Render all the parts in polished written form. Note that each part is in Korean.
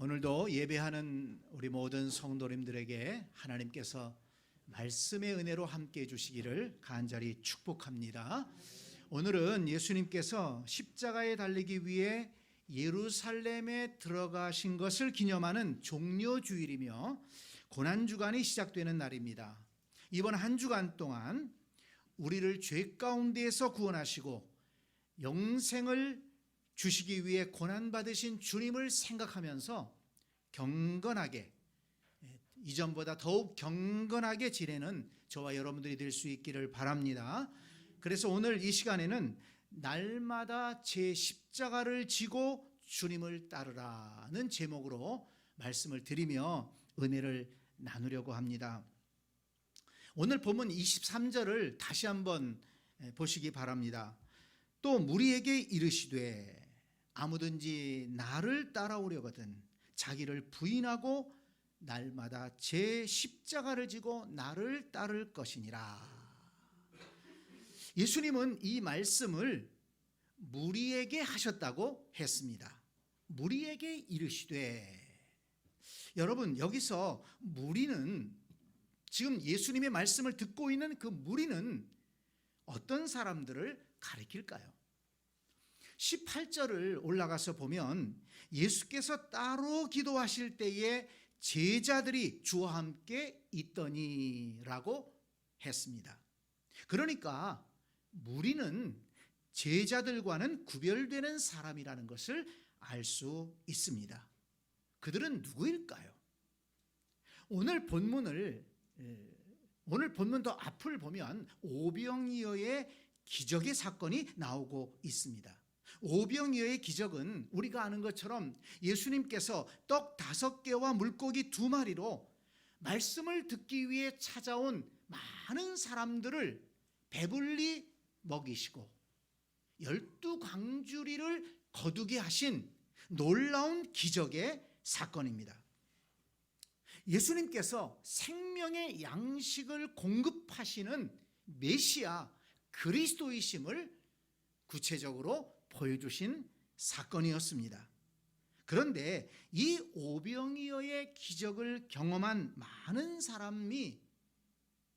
오늘도 예배하는 우리 모든 성도님들에게 하나님께서 말씀의 은혜로 함께 해주시기를 간절히 축복합니다. 오늘은 예수님께서 십자가에 달리기 위해 예루살렘에 들어가신 것을 기념하는 종려주일이며 고난주간이 시작되는 날입니다. 이번 한 주간 동안 우리를 죄 가운데에서 구원하시고 영생을 주시기 위해 고난받으신 주님을 생각하면서 경건하게, 이전보다 더욱 경건하게 지내는 저와 여러분들이 될 수 있기를 바랍니다. 그래서 오늘 이 시간에는 날마다 제 십자가를 지고 주님을 따르라는 제목으로 말씀을 드리며 은혜를 나누려고 합니다. 오늘 본문 23절을 다시 한번 보시기 바랍니다. 또 무리에게 이르시되 아무든지 나를 따라오려거든 자기를 부인하고 날마다 제 십자가를 지고 나를 따를 것이니라. 예수님은 이 말씀을 무리에게 하셨다고 했습니다. 무리에게 이르시되, 여러분 여기서 무리는, 지금 예수님의 말씀을 듣고 있는 그 무리는 어떤 사람들을 가리킬까요? 18절을 올라가서 보면 예수께서 따로 기도하실 때에 제자들이 주와 함께 있더니라고 했습니다. 그러니까 무리는 제자들과는 구별되는 사람이라는 것을 알 수 있습니다. 그들은 누구일까요? 오늘 본문도 앞을 보면 오병이어의 기적의 사건이 나오고 있습니다. 오병이어의 기적은 우리가 아는 것처럼 예수님께서 떡 5개와 물고기 2마리로 말씀을 듣기 위해 찾아온 많은 사람들을 배불리 먹이시고 12광주리를 거두게 하신 놀라운 기적의 사건입니다. 예수님께서 생명의 양식을 공급하시는 메시아 그리스도이심을 구체적으로 보여주신 사건이었습니다. 그런데 이 오병이어의 기적을 경험한 많은 사람이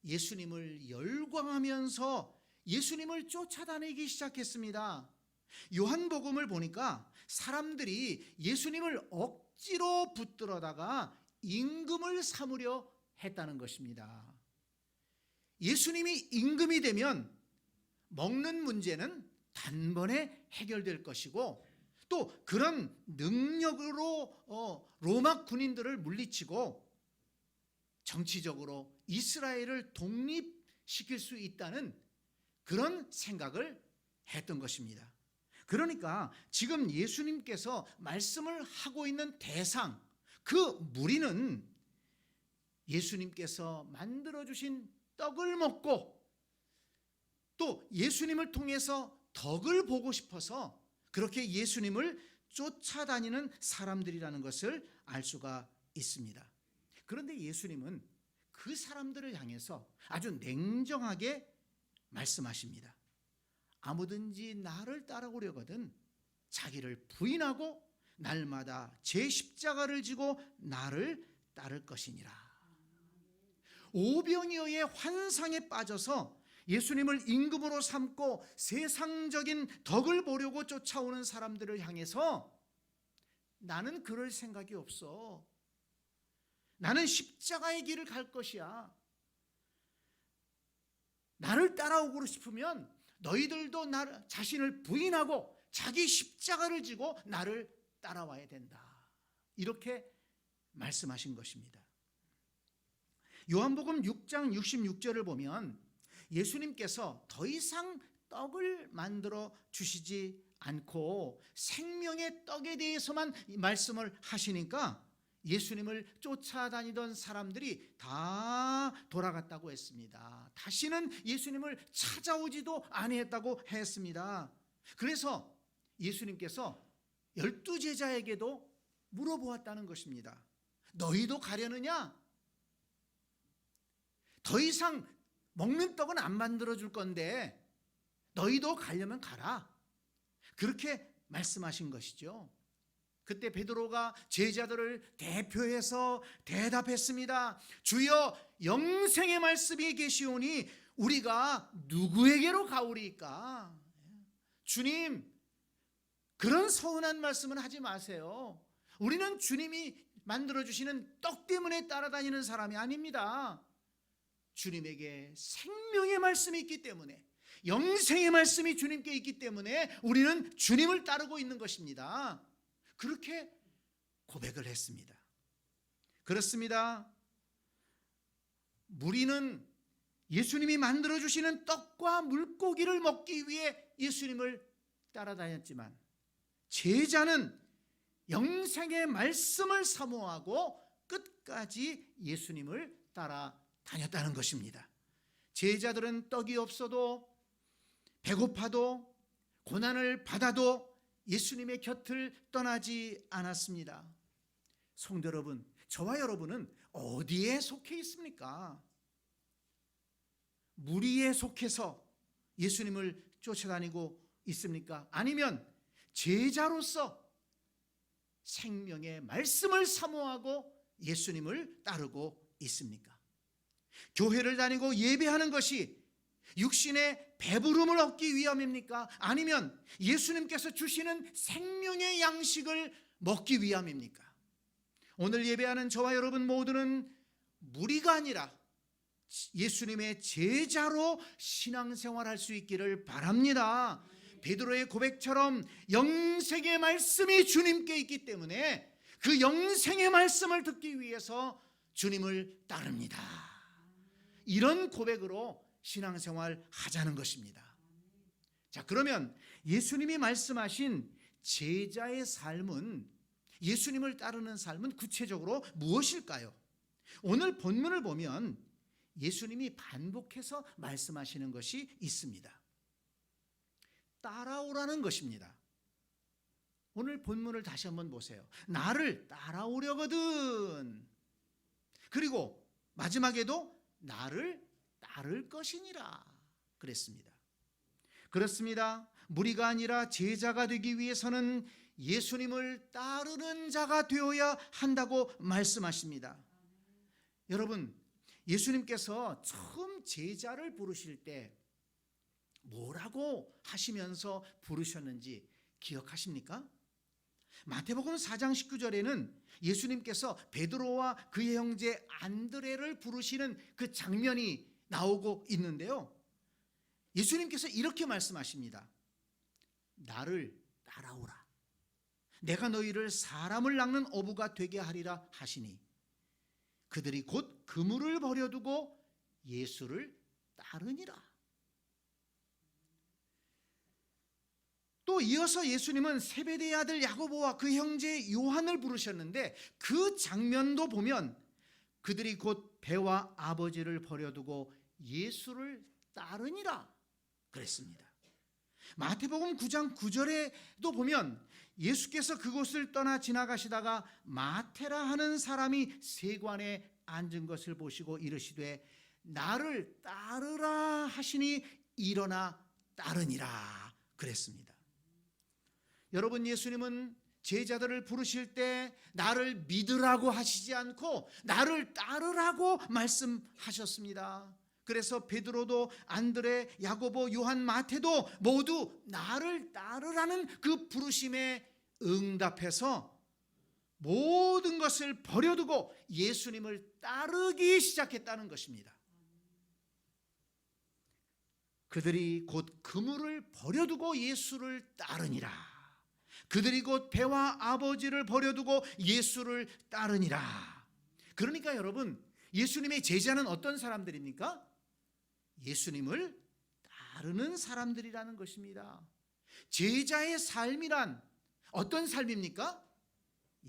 예수님을 열광하면서 예수님을 쫓아다니기 시작했습니다. 요한복음을 보니까 사람들이 예수님을 억지로 붙들어다가 임금을 삼으려 했다는 것입니다. 예수님이 임금이 되면 먹는 문제는 단번에 해결될 것이고, 또 그런 능력으로 로마 군인들을 물리치고 정치적으로 이스라엘을 독립시킬 수 있다는 그런 생각을 했던 것입니다. 그러니까 지금 예수님께서 말씀을 하고 있는 대상, 그 무리는 예수님께서 만들어주신 떡을 먹고 또 예수님을 통해서 덕을 보고 싶어서 그렇게 예수님을 쫓아다니는 사람들이라는 것을 알 수가 있습니다. 그런데 예수님은 그 사람들을 향해서 아주 냉정하게 말씀하십니다. 아무든지 나를 따라오려거든 자기를 부인하고 날마다 제 십자가를 지고 나를 따를 것이니라. 오병이어의 환상에 빠져서 예수님을 임금으로 삼고 세상적인 덕을 보려고 쫓아오는 사람들을 향해서 나는 그럴 생각이 없어. 나는 십자가의 길을 갈 것이야. 나를 따라오고 싶으면 너희들도 자신을 부인하고 자기 십자가를 지고 나를 따라와야 된다. 이렇게 말씀하신 것입니다. 요한복음 6장 66절을 보면 예수님께서 더 이상 떡을 만들어 주시지 않고 생명의 떡에 대해서만 말씀을 하시니까 예수님을 쫓아다니던 사람들이 다 돌아갔다고 했습니다. 다시는 예수님을 찾아오지도 아니했다고 했습니다. 그래서 예수님께서 12제자에게도 물어보았다는 것입니다. 너희도 가려느냐? 더 이상 먹는 떡은 안 만들어 줄 건데 너희도 가려면 가라. 그렇게 말씀하신 것이죠. 그때 베드로가 제자들을 대표해서 대답했습니다. 주여, 영생의 말씀이 계시오니 우리가 누구에게로 가오리이까? 주님, 그런 서운한 말씀은 하지 마세요. 우리는 주님이 만들어주시는 떡 때문에 따라다니는 사람이 아닙니다. 주님에게 생명의 말씀이 있기 때문에, 영생의 말씀이 주님께 있기 때문에 우리는 주님을 따르고 있는 것입니다. 그렇게 고백을 했습니다. 그렇습니다. 무리는 예수님이 만들어주시는 떡과 물고기를 먹기 위해 예수님을 따라다녔지만, 제자는 영생의 말씀을 사모하고 끝까지 예수님을 따라다녔다는 것입니다. 제자들은 떡이 없어도, 배고파도, 고난을 받아도 예수님의 곁을 떠나지 않았습니다. 성도 여러분, 저와 여러분은 어디에 속해 있습니까? 무리에 속해서 예수님을 쫓아다니고 있습니까? 아니면 제자로서 생명의 말씀을 사모하고 예수님을 따르고 있습니까? 교회를 다니고 예배하는 것이 육신의 배부름을 얻기 위함입니까? 아니면 예수님께서 주시는 생명의 양식을 먹기 위함입니까? 오늘 예배하는 저와 여러분 모두는 무리가 아니라 예수님의 제자로 신앙생활할 수 있기를 바랍니다. 베드로의 고백처럼 영생의 말씀이 주님께 있기 때문에 그 영생의 말씀을 듣기 위해서 주님을 따릅니다. 이런 고백으로 신앙생활 하자는 것입니다. 자, 그러면 예수님이 말씀하신 제자의 삶은, 예수님을 따르는 삶은 구체적으로 무엇일까요? 오늘 본문을 보면 예수님이 반복해서 말씀하시는 것이 있습니다. 따라오라는 것입니다. 오늘 본문을 다시 한번 보세요. 나를 따라오려거든. 그리고 마지막에도 나를 따를 것이니라 그랬습니다. 그렇습니다. 무리가 아니라 제자가 되기 위해서는 예수님을 따르는 자가 되어야 한다고 말씀하십니다. 여러분, 예수님께서 처음 제자를 부르실 때 뭐라고 하시면서 부르셨는지 기억하십니까? 마태복음 4장 19절에는 예수님께서 베드로와 그의 형제 안드레를 부르시는 그 장면이 나오고 있는데요, 예수님께서 이렇게 말씀하십니다. 나를 따라오라. 내가 너희를 사람을 낚는 어부가 되게 하리라 하시니 그들이 곧 그물을 버려두고 예수를 따르니라. 또 이어서 예수님은 세베대의 아들 야고보와 그 형제 요한을 부르셨는데, 그 장면도 보면 그들이 곧 배와 아버지를 버려두고 예수를 따르니라 그랬습니다. 마태복음 9장 9절에도 보면 예수께서 그곳을 떠나 지나가시다가 마테라 하는 사람이 세관에 앉은 것을 보시고 이르시되 나를 따르라 하시니 일어나 따르니라 그랬습니다. 여러분, 예수님은 제자들을 부르실 때 나를 믿으라고 하시지 않고 나를 따르라고 말씀하셨습니다. 그래서 베드로도 안드레, 야고보, 요한, 마태도 모두 나를 따르라는 그 부르심에 응답해서 모든 것을 버려두고 예수님을 따르기 시작했다는 것입니다. 그들이 곧 그물을 버려두고 예수를 따르니라. 그들이 곧 배와 아버지를 버려두고 예수를 따르니라. 그러니까 여러분, 예수님의 제자는 어떤 사람들입니까? 예수님을 따르는 사람들이라는 것입니다. 제자의 삶이란 어떤 삶입니까?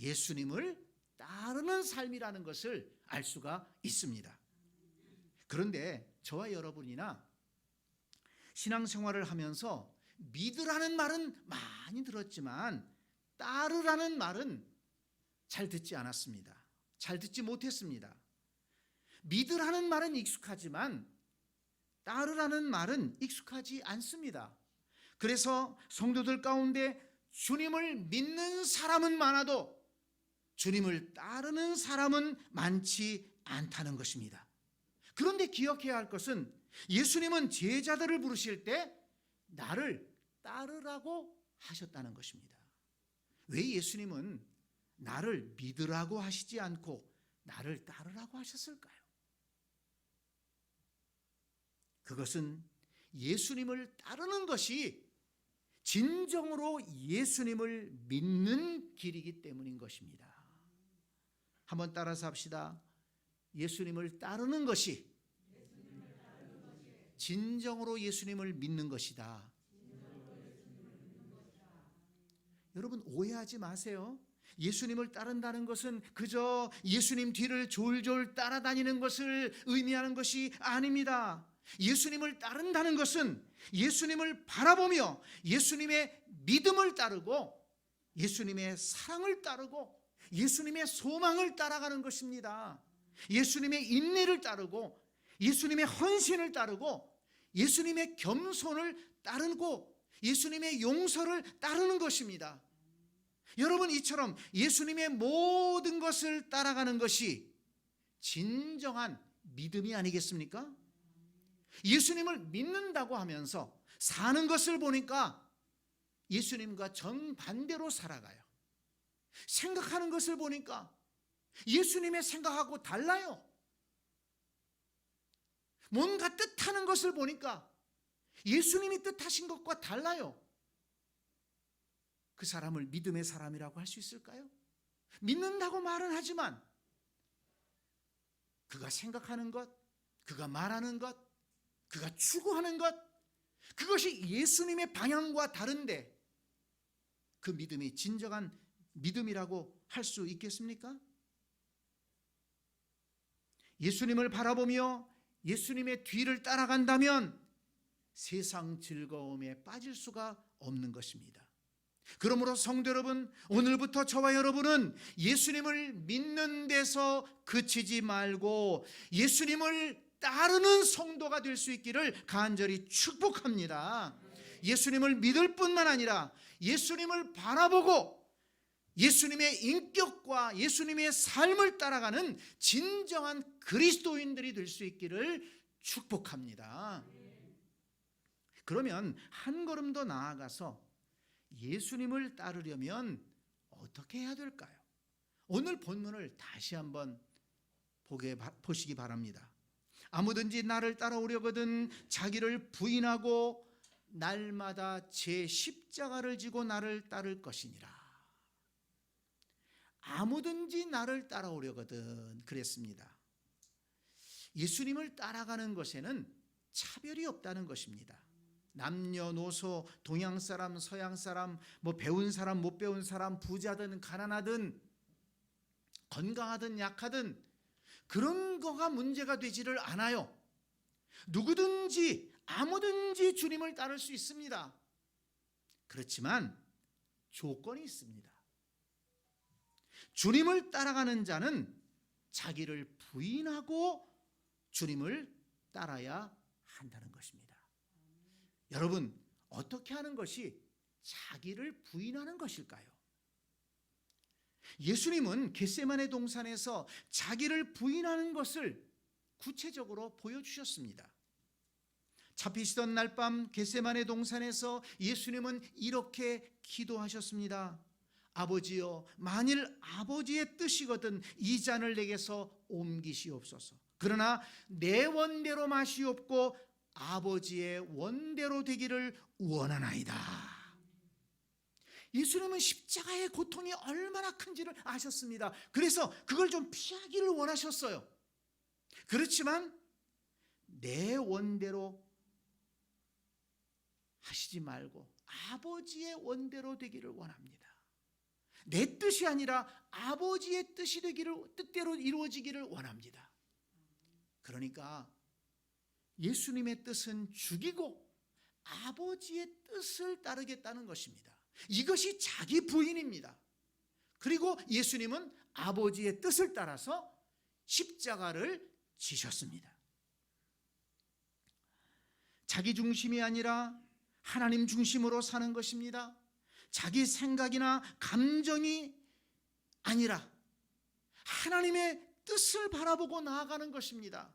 예수님을 따르는 삶이라는 것을 알 수가 있습니다. 그런데 저와 여러분이나 신앙생활을 하면서 믿으라는 말은 많이 들었지만 따르라는 말은 잘 듣지 않았습니다. 잘 듣지 못했습니다. 믿으라는 말은 익숙하지만 따르라는 말은 익숙하지 않습니다. 그래서 성도들 가운데 주님을 믿는 사람은 많아도 주님을 따르는 사람은 많지 않다는 것입니다. 그런데 기억해야 할 것은 예수님은 제자들을 부르실 때 나를 따르라고 하셨다는 것입니다. 왜 예수님은 나를 믿으라고 하시지 않고 나를 따르라고 하셨을까요? 그것은 예수님을 따르는 것이 진정으로 예수님을 믿는 길이기 때문인 것입니다. 한번 따라서 합시다. 예수님을 따르는 것이 진정으로 예수님을 믿는 것이다. 여러분 오해하지 마세요. 예수님을 따른다는 것은 그저 예수님 뒤를 졸졸 따라다니는 것을 의미하는 것이 아닙니다. 예수님을 따른다는 것은 예수님을 바라보며 예수님의 믿음을 따르고 예수님의 사랑을 따르고 예수님의 소망을 따라가는 것입니다. 예수님의 인내를 따르고 예수님의 헌신을 따르고 예수님의 겸손을 따르고 예수님의 용서를 따르는 것입니다. 여러분 이처럼 예수님의 모든 것을 따라가는 것이 진정한 믿음이 아니겠습니까? 예수님을 믿는다고 하면서 사는 것을 보니까 예수님과 정반대로 살아가요. 생각하는 것을 보니까 예수님의 생각하고 달라요. 뭔가 뜻하는 것을 보니까 예수님이 뜻하신 것과 달라요. 그 사람을 믿음의 사람이라고 할 수 있을까요? 믿는다고 말은 하지만 그가 생각하는 것, 그가 말하는 것, 그가 추구하는 것, 그것이 예수님의 방향과 다른데 그 믿음이 진정한 믿음이라고 할 수 있겠습니까? 예수님을 바라보며 예수님의 뒤를 따라간다면 세상 즐거움에 빠질 수가 없는 것입니다. 그러므로 성도 여러분, 오늘부터 저와 여러분은 예수님을 믿는 데서 그치지 말고 예수님을 따르는 성도가 될 수 있기를 간절히 축복합니다. 예수님을 믿을 뿐만 아니라 예수님을 바라보고 예수님의 인격과 예수님의 삶을 따라가는 진정한 그리스도인들이 될 수 있기를 축복합니다. 그러면 한 걸음 더 나아가서 예수님을 따르려면 어떻게 해야 될까요? 오늘 본문을 다시 한번 보시기 바랍니다. 아무든지 나를 따라오려거든 자기를 부인하고 날마다 제 십자가를 지고 나를 따를 것이니라. 아무든지 나를 따라오려거든 그랬습니다. 예수님을 따라가는 것에는 차별이 없다는 것입니다. 남녀노소, 동양 사람, 서양 사람, 배운 사람, 못 배운 사람, 부자든 가난하든 건강하든 약하든 그런 거가 문제가 되지를 않아요. 누구든지 아무든지 주님을 따를 수 있습니다. 그렇지만 조건이 있습니다. 주님을 따라가는 자는 자기를 부인하고 주님을 따라야 한다는 것입니다. 여러분, 어떻게 하는 것이 자기를 부인하는 것일까요? 예수님은 겟세마네 동산에서 자기를 부인하는 것을 구체적으로 보여주셨습니다. 잡히시던 날 밤 겟세마네 동산에서 예수님은 이렇게 기도하셨습니다. 아버지여, 만일 아버지의 뜻이거든 이 잔을 내게서 옮기시옵소서. 그러나 내 원대로 마시옵고 아버지의 원대로 되기를 원하나이다. 예수님은 십자가의 고통이 얼마나 큰지를 아셨습니다. 그래서 그걸 좀 피하기를 원하셨어요. 그렇지만 내 원대로 하시지 말고 아버지의 원대로 되기를 원합니다. 내 뜻이 아니라 아버지의 뜻대로 이루어지기를 원합니다. 그러니까 예수님의 뜻은 죽이고 아버지의 뜻을 따르겠다는 것입니다. 이것이 자기 부인입니다. 그리고 예수님은 아버지의 뜻을 따라서 십자가를 지셨습니다. 자기 중심이 아니라 하나님 중심으로 사는 것입니다. 자기 생각이나 감정이 아니라 하나님의 뜻을 바라보고 나아가는 것입니다.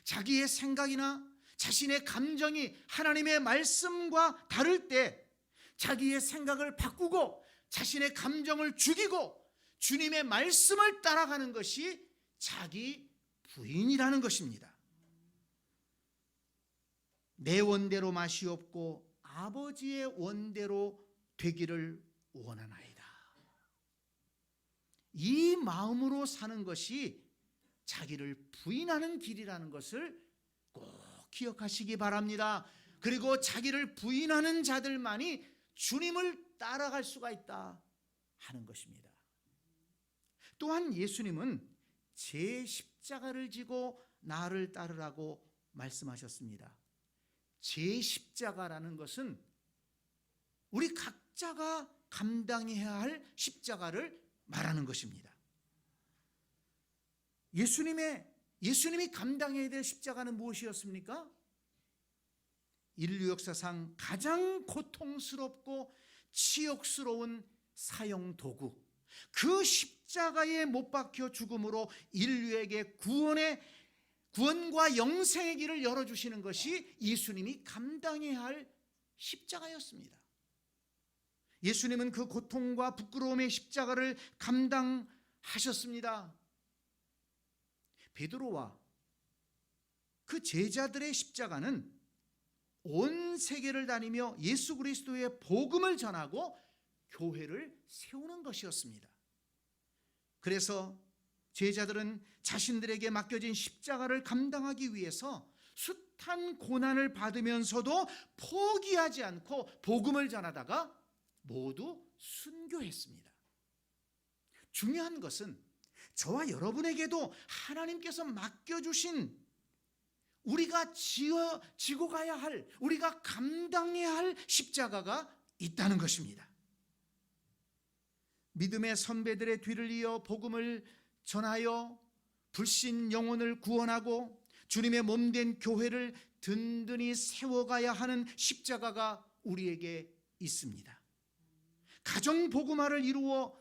자기의 생각이나 자신의 감정이 하나님의 말씀과 다를 때 자기의 생각을 바꾸고 자신의 감정을 죽이고 주님의 말씀을 따라가는 것이 자기 부인이라는 것입니다. 내 원대로 마시옵고 아버지의 원대로 되기를 원하나이다. 이 마음으로 사는 것이 자기를 부인하는 길이라는 것을 꼭 기억하시기 바랍니다. 그리고 자기를 부인하는 자들만이 주님을 따라갈 수가 있다 하는 것입니다. 또한 예수님은 제 십자가를 지고 나를 따르라고 말씀하셨습니다. 제 십자가라는 것은 우리 각자가 감당해야 할 십자가를 말하는 것입니다. 예수님이 감당해야 될 십자가는 무엇이었습니까? 인류 역사상 가장 고통스럽고 치욕스러운 사형 도구, 그 십자가에 못 박혀 죽음으로 인류에게 구원과 영생의 길을 열어주시는 것이 예수님이 감당해야 할 십자가였습니다. 예수님은 그 고통과 부끄러움의 십자가를 감당하셨습니다. 베드로와 그 제자들의 십자가는 온 세계를 다니며 예수 그리스도의 복음을 전하고 교회를 세우는 것이었습니다. 그래서 제자들은 자신들에게 맡겨진 십자가를 감당하기 위해서 숱한 고난을 받으면서도 포기하지 않고 복음을 전하다가 모두 순교했습니다. 중요한 것은 저와 여러분에게도 하나님께서 맡겨주신 우리가 지고 가야 할, 우리가 감당해야 할 십자가가 있다는 것입니다. 믿음의 선배들의 뒤를 이어 복음을 전하여 불신 영혼을 구원하고 주님의 몸된 교회를 든든히 세워가야 하는 십자가가 우리에게 있습니다. 가정 복음화를 이루어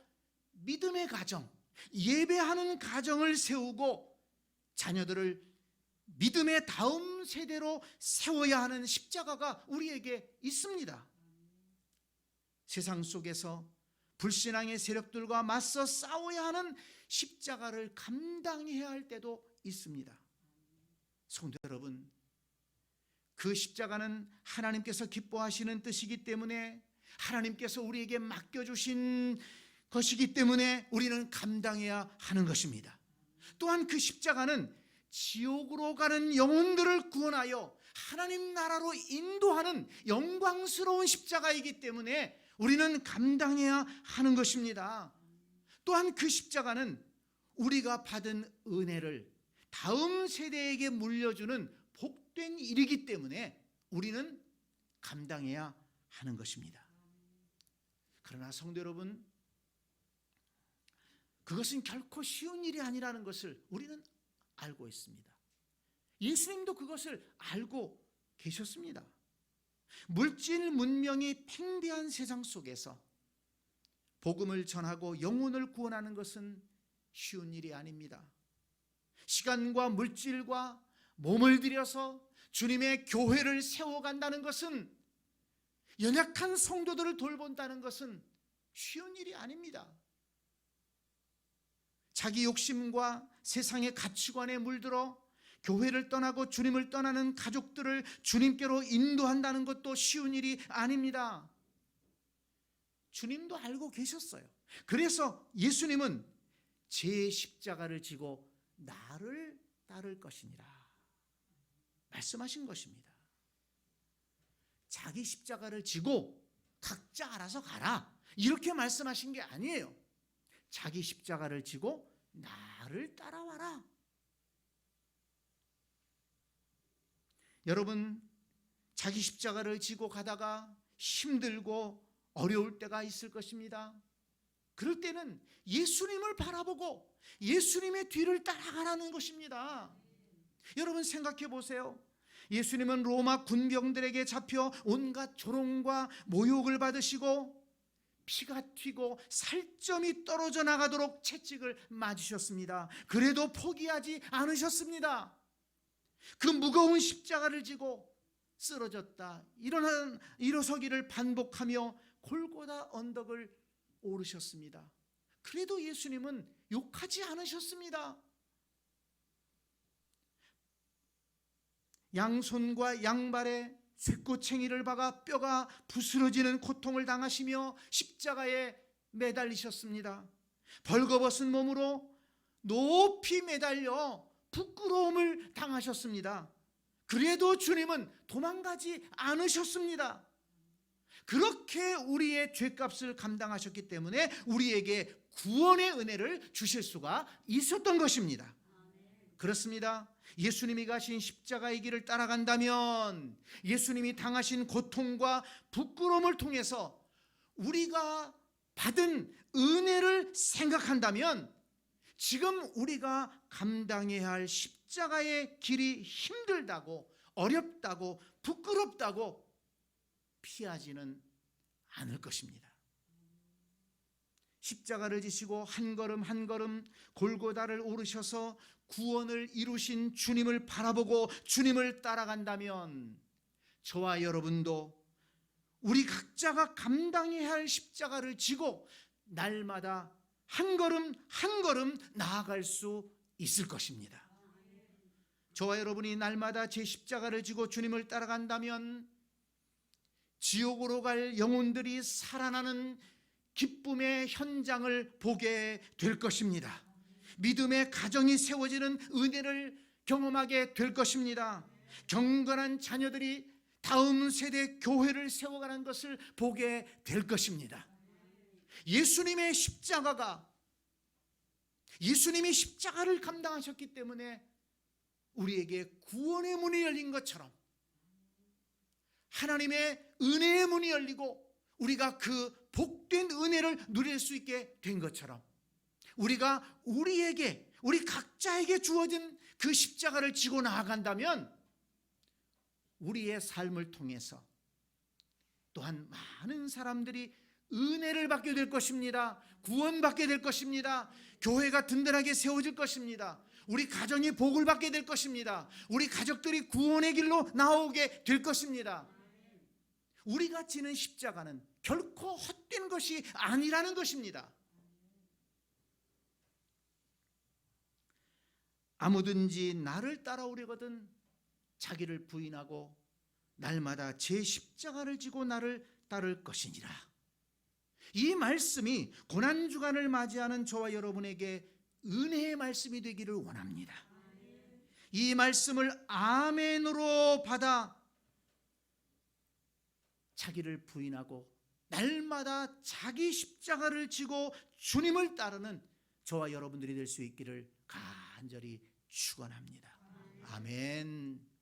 믿음의 가정, 예배하는 가정을 세우고 자녀들을 믿음의 다음 세대로 세워야 하는 십자가가 우리에게 있습니다. 세상 속에서 불신앙의 세력들과 맞서 싸워야 하는 십자가를 감당해야 할 때도 있습니다. 성도 여러분, 그 십자가는 하나님께서 기뻐하시는 뜻이기 때문에, 하나님께서 우리에게 맡겨주신 것이기 때문에 우리는 감당해야 하는 것입니다. 또한 그 십자가는 지옥으로 가는 영혼들을 구원하여 하나님 나라로 인도하는 영광스러운 십자가이기 때문에 우리는 감당해야 하는 것입니다. 또한 그 십자가는 우리가 받은 은혜를 다음 세대에게 물려주는 복된 일이기 때문에 우리는 감당해야 하는 것입니다. 그러나 성도 여러분, 그것은 결코 쉬운 일이 아니라는 것을 우리는 알고 있습니다. 예수님도 그것을 알고 계셨습니다. 물질 문명이 팽배한 세상 속에서 복음을 전하고 영혼을 구원하는 것은 쉬운 일이 아닙니다. 시간과 물질과 몸을 들여서 주님의 교회를 세워간다는 것은, 연약한 성도들을 돌본다는 것은 쉬운 일이 아닙니다. 자기 욕심과 세상의 가치관에 물들어 교회를 떠나고 주님을 떠나는 가족들을 주님께로 인도한다는 것도 쉬운 일이 아닙니다. 주님도 알고 계셨어요. 그래서 예수님은 제 십자가를 지고 나를 따를 것이니라 말씀하신 것입니다. 자기 십자가를 지고 각자 알아서 가라, 이렇게 말씀하신 게 아니에요. 자기 십자가를 지고 나를 따라와라. 여러분, 자기 십자가를 지고 가다가 힘들고 어려울 때가 있을 것입니다. 그럴 때는 예수님을 바라보고 예수님의 뒤를 따라가라는 것입니다. 여러분 생각해 보세요. 예수님은 로마 군병들에게 잡혀 온갖 조롱과 모욕을 받으시고 피가 튀고 살점이 떨어져 나가도록 채찍을 맞으셨습니다. 그래도 포기하지 않으셨습니다. 그 무거운 십자가를 지고 쓰러졌다 일어서기를 반복하며 골고다 언덕을 오르셨습니다. 그래도 예수님은 욕하지 않으셨습니다. 양손과 양발에 쇠꼬챙이를 박아 뼈가 부스러지는 고통을 당하시며 십자가에 매달리셨습니다. 벌거벗은 몸으로 높이 매달려 부끄러움을 당하셨습니다. 그래도 주님은 도망가지 않으셨습니다. 그렇게 우리의 죄값을 감당하셨기 때문에 우리에게 구원의 은혜를 주실 수가 있었던 것입니다. 그렇습니다. 예수님이 가신 십자가의 길을 따라간다면, 예수님이 당하신 고통과 부끄러움을 통해서 우리가 받은 은혜를 생각한다면, 지금 우리가 감당해야 할 십자가의 길이 힘들다고, 어렵다고, 부끄럽다고 피하지는 않을 것입니다. 십자가를 지시고 한 걸음 한 걸음 골고다를 오르셔서 구원을 이루신 주님을 바라보고 주님을 따라간다면, 저와 여러분도 우리 각자가 감당해야 할 십자가를 지고 날마다 한 걸음 한 걸음 나아갈 수 있을 것입니다. 저와 여러분이 날마다 제 십자가를 지고 주님을 따라간다면 지옥으로 갈 영혼들이 살아나는 기쁨의 현장을 보게 될 것입니다. 믿음의 가정이 세워지는 은혜를 경험하게 될 것입니다. 경건한 자녀들이 다음 세대 교회를 세워가는 것을 보게 될 것입니다. 예수님의 십자가가, 예수님이 십자가를 감당하셨기 때문에 우리에게 구원의 문이 열린 것처럼, 하나님의 은혜의 문이 열리고 우리가 그 복된 은혜를 누릴 수 있게 된 것처럼, 우리가 우리 각자에게 주어진 그 십자가를 지고 나아간다면 우리의 삶을 통해서 또한 많은 사람들이 은혜를 받게 될 것입니다. 구원받게 될 것입니다. 교회가 든든하게 세워질 것입니다. 우리 가정이 복을 받게 될 것입니다. 우리 가족들이 구원의 길로 나오게 될 것입니다. 우리가 지는 십자가는 결코 헛된 것이 아니라는 것입니다. 아무든지 나를 따라오려거든 자기를 부인하고 날마다 제 십자가를 지고 나를 따를 것이니라. 이 말씀이 고난주간을 맞이하는 저와 여러분에게 은혜의 말씀이 되기를 원합니다. 이 말씀을 아멘으로 받아 자기를 부인하고 날마다 자기 십자가를 지고 주님을 따르는 저와 여러분들이 될 수 있기를 간절히 축원합니다. 아멘.